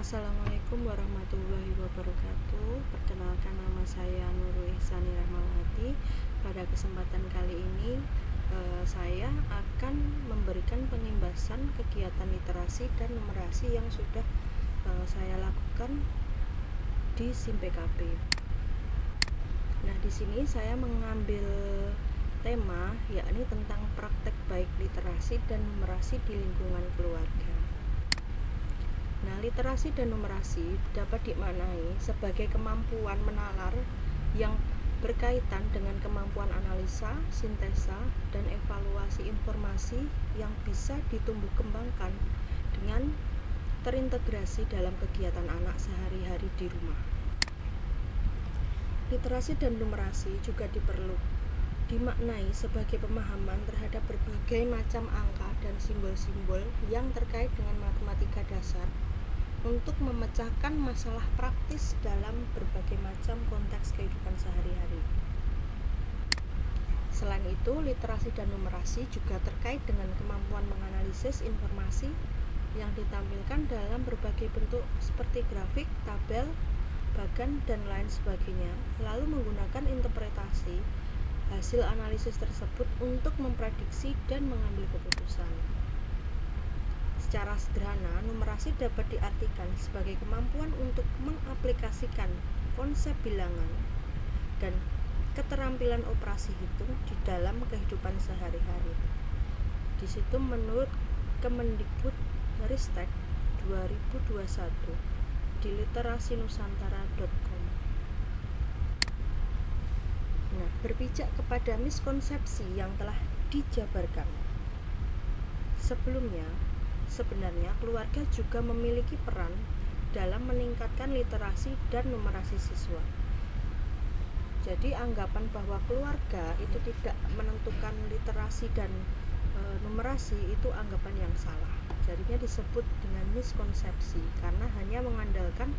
Assalamualaikum warahmatullahi wabarakatuh. Perkenalkan, nama saya Nurul Ihsani Rahmawati. Pada kesempatan kali ini saya akan memberikan pengimbasan kegiatan literasi dan numerasi yang sudah saya lakukan di SIM PKB. Nah, di sini saya mengambil tema yakni tentang praktek baik literasi dan numerasi di lingkungan keluarga. Nah, literasi dan numerasi dapat dimaknai sebagai kemampuan menalar yang berkaitan dengan kemampuan analisa, sintesa, dan evaluasi informasi yang bisa ditumbuh kembangkan dengan terintegrasi dalam kegiatan anak sehari-hari di rumah. Literasi dan numerasi juga dimaknai sebagai pemahaman terhadap berbagai macam angka dan simbol-simbol yang terkait dengan matematika dasar untuk memecahkan masalah praktis dalam berbagai macam konteks kehidupan sehari-hari. Selain itu, literasi dan numerasi juga terkait dengan kemampuan menganalisis informasi yang ditampilkan dalam berbagai bentuk seperti grafik, tabel, bagan, dan lain sebagainya, lalu menggunakan interpretasi hasil analisis tersebut untuk memprediksi dan mengambil keputusan. Secara sederhana, numerasi dapat diartikan sebagai kemampuan untuk mengaplikasikan konsep bilangan dan keterampilan operasi hitung di dalam kehidupan sehari-hari. Di situ menurut Kemendikbudristek 2021 di literasinusantara.com. Nah, berpijak kepada miskonsepsi yang telah dijabarkan sebelumnya, sebenarnya keluarga juga memiliki peran dalam meningkatkan literasi dan numerasi siswa. Jadi anggapan bahwa keluarga itu tidak menentukan literasi dan numerasi itu anggapan yang salah. Jadinya disebut dengan miskonsepsi karena hanya mengandalkan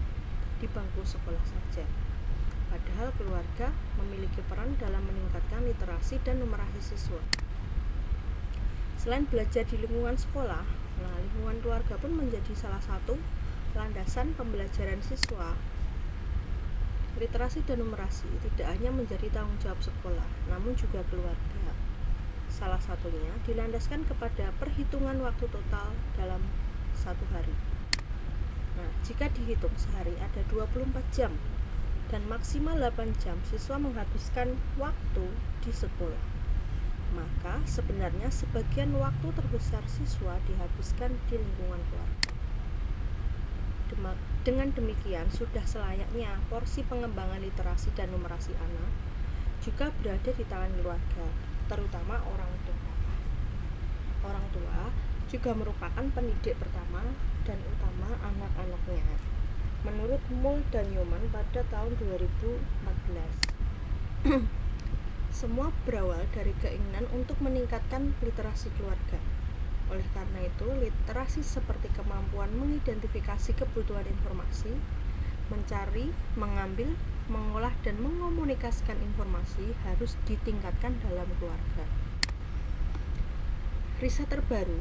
di bangku sekolah saja. Padahal keluarga memiliki peran dalam meningkatkan literasi dan numerasi siswa. Selain belajar di lingkungan sekolah, lingkungan keluarga pun menjadi salah satu landasan pembelajaran siswa. Literasi dan numerasi tidak hanya menjadi tanggung jawab sekolah, namun juga keluarga. Salah satunya dilandaskan kepada perhitungan waktu total dalam satu hari. Nah, jika dihitung sehari ada 24 jam dan maksimal 8 jam siswa menghabiskan waktu di sekolah, maka sebenarnya sebagian waktu terbesar siswa dihabiskan di lingkungan keluarga. Dengan demikian, sudah selayaknya porsi pengembangan literasi dan numerasi anak juga berada di tangan keluarga, terutama orang tua. Orang tua juga merupakan pendidik pertama dan utama anak-anaknya. Menurut Moll dan Newman pada tahun 2014. Semua berawal dari keinginan untuk meningkatkan literasi keluarga. Oleh karena itu, literasi seperti kemampuan mengidentifikasi kebutuhan informasi, mencari, mengambil, mengolah, dan mengomunikasikan informasi harus ditingkatkan dalam keluarga. Riset terbaru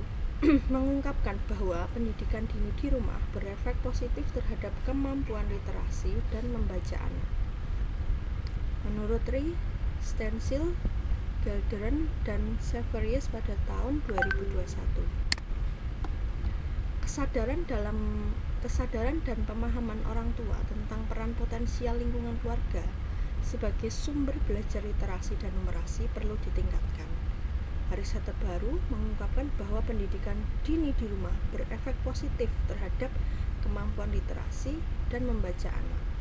mengungkapkan bahwa pendidikan dini di rumah berefek positif terhadap kemampuan literasi dan membaca anak. Menurut Stensil, Gelderen, dan Severius pada tahun 2021. Kesadaran dan pemahaman orang tua tentang peran potensial lingkungan keluarga sebagai sumber belajar literasi dan numerasi perlu ditingkatkan. Riset terbaru mengungkapkan bahwa pendidikan dini di rumah berefek positif terhadap kemampuan literasi dan membaca anak.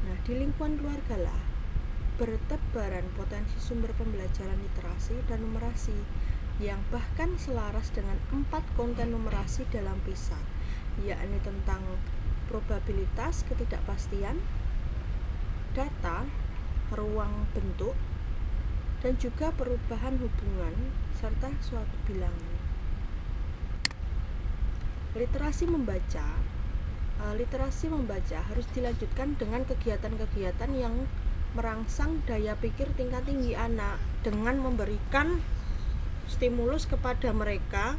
Nah, di lingkungan keluarga lah bertebaran potensi sumber pembelajaran literasi dan numerasi yang bahkan selaras dengan 4 konten numerasi dalam PISA, yakni tentang probabilitas ketidakpastian, data, ruang bentuk, dan juga perubahan hubungan serta suatu bilangan. Literasi membaca harus dilanjutkan dengan kegiatan-kegiatan yang merangsang daya pikir tingkat tinggi anak dengan memberikan stimulus kepada mereka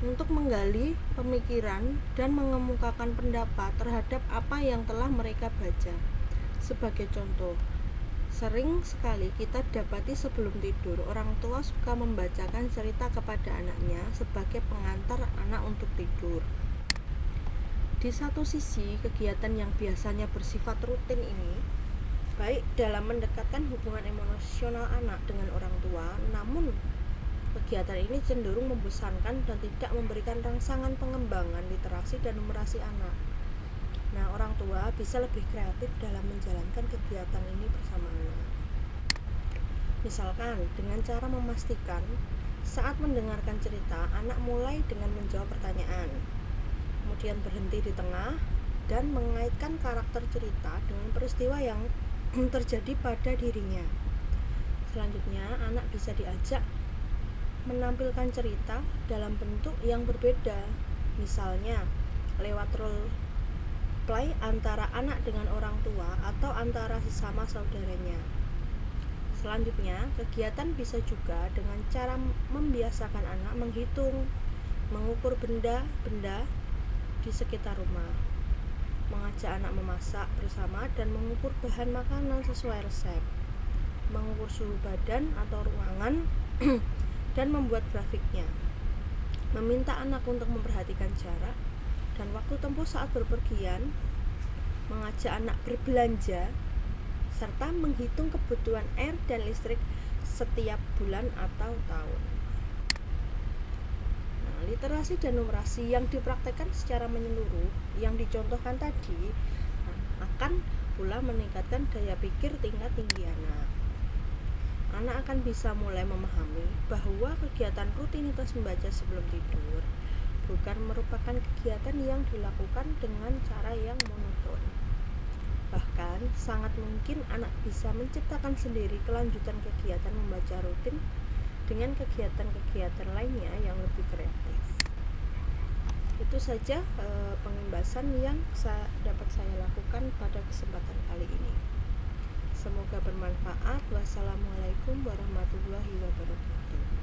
untuk menggali pemikiran dan mengemukakan pendapat terhadap apa yang telah mereka baca. Sebagai contoh, sering sekali kita dapati sebelum tidur, orang tua suka membacakan cerita kepada anaknya sebagai pengantar anak untuk tidur. Di satu sisi, kegiatan yang biasanya bersifat rutin ini baik dalam mendekatkan hubungan emosional anak dengan orang tua, namun kegiatan ini cenderung membosankan dan tidak memberikan rangsangan pengembangan literasi dan numerasi anak. Nah, orang tua bisa lebih kreatif dalam menjalankan kegiatan ini bersama anak. Misalkan dengan cara memastikan saat mendengarkan cerita, anak mulai dengan menjawab pertanyaan, kemudian berhenti di tengah dan mengaitkan karakter cerita dengan peristiwa yang terjadi pada dirinya. Selanjutnya, anak bisa diajak menampilkan cerita dalam bentuk yang berbeda, misalnya lewat role play antara anak dengan orang tua atau antara sesama saudaranya. Selanjutnya, kegiatan bisa juga dengan cara membiasakan anak menghitung, mengukur benda-benda di sekitar rumah, mengajak anak memasak bersama dan mengukur bahan makanan sesuai resep, mengukur suhu badan atau ruangan dan membuat grafiknya, meminta anak untuk memperhatikan jarak dan waktu tempuh saat berpergian, mengajak anak berbelanja, serta menghitung kebutuhan air dan listrik setiap bulan atau tahun. Nah, literasi dan numerasi yang dipraktekkan secara menyeluruh yang dicontohkan tadi akan pula meningkatkan daya pikir tingkat tinggi anak. Anak akan bisa mulai memahami bahwa kegiatan rutinitas membaca sebelum tidur bukan merupakan kegiatan yang dilakukan dengan cara yang monoton. Bahkan, sangat mungkin anak bisa menciptakan sendiri kelanjutan kegiatan membaca rutin dengan kegiatan-kegiatan lainnya yang lebih kreatif. Itu saja pengembasan yang dapat saya lakukan pada kesempatan kali ini. Semoga bermanfaat. Wassalamualaikum warahmatullahi wabarakatuh.